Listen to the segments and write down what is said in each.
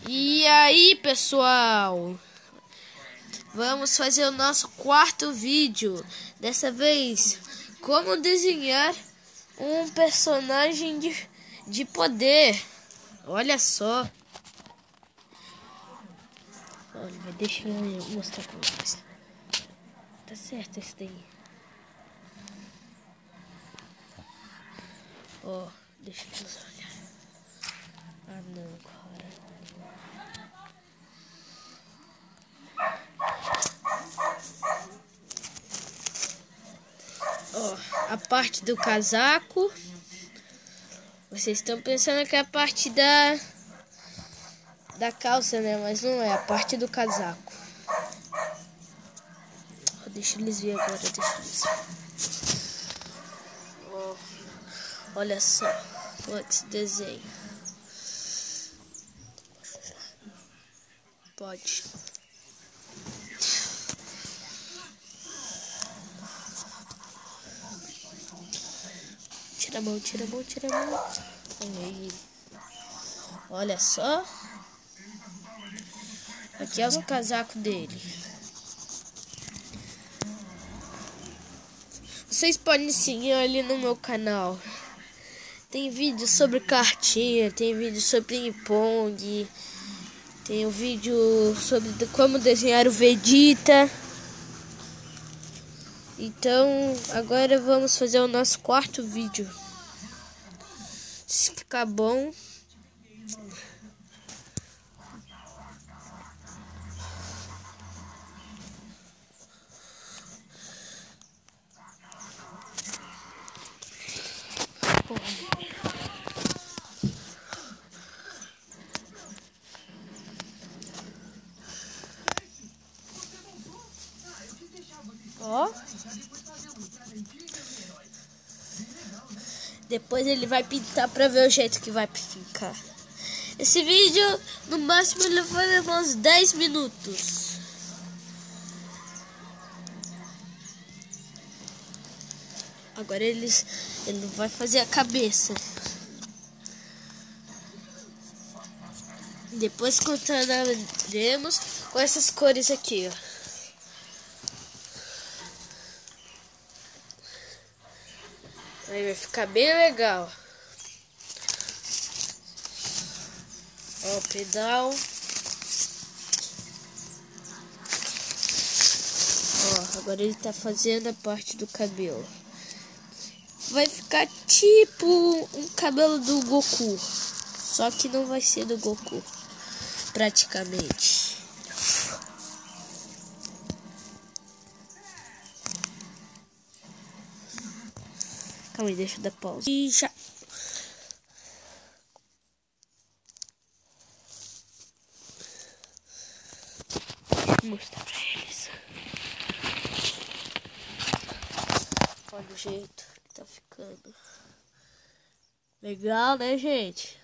E aí, pessoal, vamos fazer o nosso quarto vídeo. Dessa vez, como desenhar um personagem de poder. Olha só. Olha, deixa eu mostrar pra vocês. Tá certo isso daí. Ó, deixa eu olhar. Ah, não, cara. Ó, a parte do casaco. Vocês estão pensando que é a parte da calça, né? Mas não é, a parte do casaco. Deixa eles ver agora, deixa eles ver. Ó, olha só, esse desenho. Pode. Tira a mão, tira a mão, tira a mão. Aí. Olha só. Aqui é o casaco dele. Vocês podem seguir ali no meu canal. Tem vídeo sobre cartinha, tem vídeo sobre ping-pong, tem um vídeo sobre como desenhar o Vegeta. Então, agora vamos fazer o nosso quarto vídeo. Se ficar bom... Ó. Depois ele vai pintar pra ver o jeito que vai ficar. Esse vídeo, no máximo, ele vai levar uns 10 minutos. Agora ele vai fazer a cabeça. Depois continuaremos com essas cores aqui, ó. Aí vai ficar bem legal. Ó, o pedal. Ó, agora ele tá fazendo a parte do cabelo. Vai ficar tipo um cabelo do Goku. Só que não vai ser do Goku. Praticamente. Calma aí, deixa eu dar pausa. E já. Deixa eu mostrar pra eles. Olha o jeito que tá ficando. Legal, né, gente?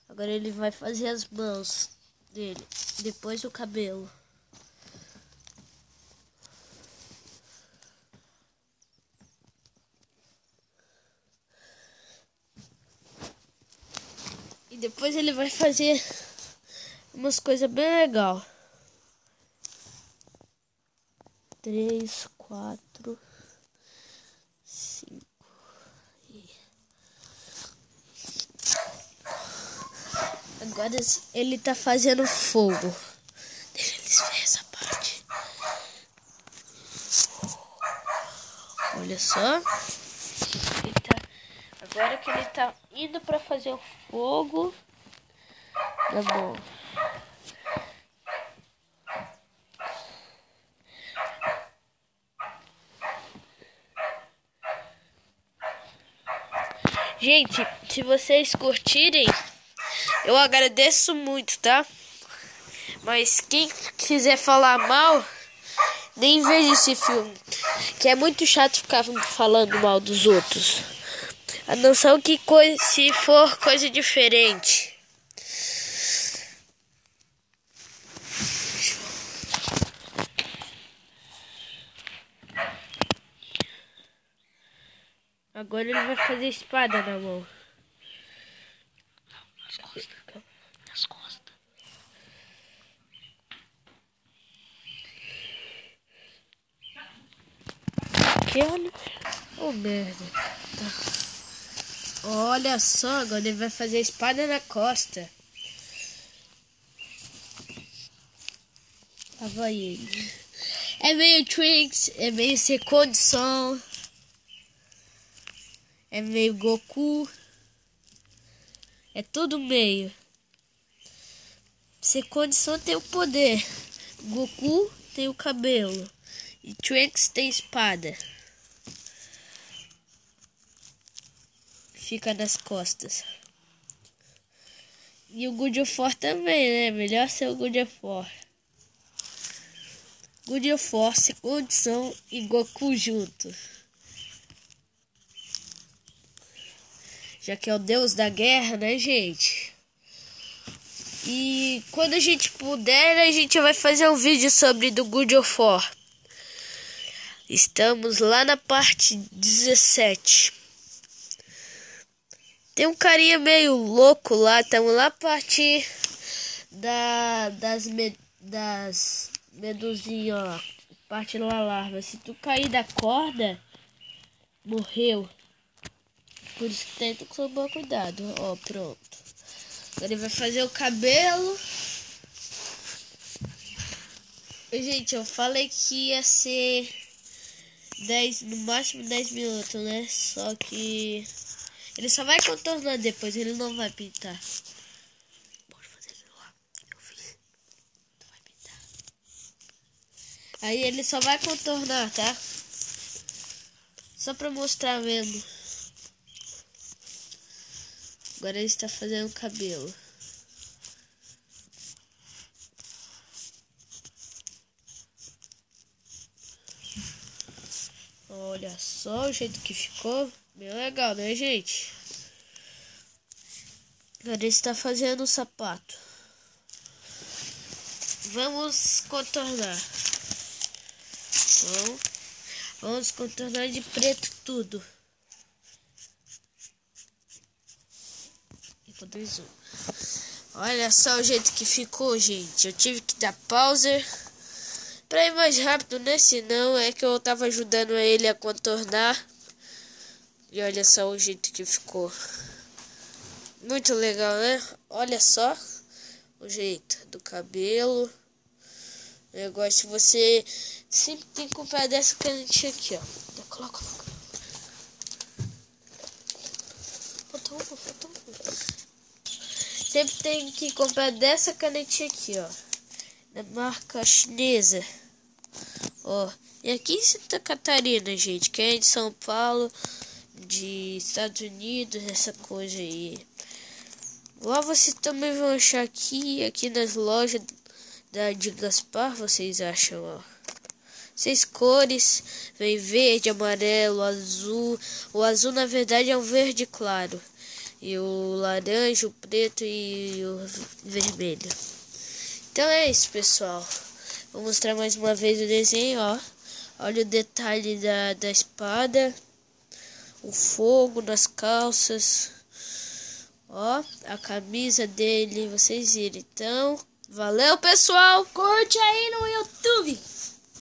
Agora ele vai fazer as mãos dele. Depois o cabelo. E depois ele vai fazer umas coisas bem legais. 3, 4, 5. Agora ele tá fazendo fogo. Deixa eles ver essa parte. Olha só. Agora que ele tá indo pra fazer o fogo. Tá bom. Gente, se vocês curtirem, eu agradeço muito, tá? Mas quem quiser falar mal, nem veja esse filme. Que é muito chato ficar falando mal dos outros. A não ser que se for coisa diferente. Agora ele vai fazer espada na mão. pequeno. Oh, merda. Tá. Olha só, agora ele vai fazer a espada na costa. Lá vai ele. É meio Trunks, é meio sem condição. É meio Goku. É tudo meio. Sem condição tem o poder. Goku tem o cabelo. E Trunks tem espada. Fica nas costas. E o God of War também, né? Melhor ser o God of War. God of War, sem condição e Goku junto. Já que é o deus da guerra, né, gente? E quando a gente puder, a gente vai fazer um vídeo sobre do God of War. Estamos lá na parte 17. Tem um carinha meio louco lá. Estamos lá a partir das medusinhas, ó. Parte lá larva. Se tu cair da corda, morreu. Por isso que tem que tomar cuidado. Ó, pronto. Agora ele vai fazer o cabelo. Gente, eu falei que ia ser 10, no máximo 10 minutos, né? Só que ele só vai contornar depois, ele não vai pintar. Pode fazer lá. Eu fiz. Não vai pintar. Aí ele só vai contornar, tá? Só pra mostrar mesmo. Agora ele está fazendo o cabelo. Olha só o jeito que ficou. Bem legal, né, gente? Agora ele está fazendo o sapato. Vamos contornar. Então, vamos contornar de preto tudo. Olha só o jeito que ficou, gente. Eu tive que dar pausa pra ir mais rápido, né? Senão é que eu tava ajudando ele a contornar. E olha só o jeito que ficou. Muito legal, né? Olha só o jeito do cabelo. O negócio, você sempre tem que comprar dessa canetinha aqui, ó. Coloca. Falta um. Sempre tem que comprar dessa canetinha aqui, ó. Da marca chinesa. Ó. E aqui em Santa Catarina, gente. Que é de São Paulo, de Estados Unidos, essa coisa aí. Lá vocês também vão achar aqui nas lojas de Gaspar, vocês acham, ó. 6 cores. Vem verde, amarelo, azul. O azul, na verdade, é um verde claro. E o laranja, o preto e o vermelho. Então é isso, pessoal. Vou mostrar mais uma vez o desenho, ó. Olha o detalhe da espada. O fogo nas calças. Ó, a camisa dele, vocês viram. Então, valeu, pessoal. Curte aí no YouTube.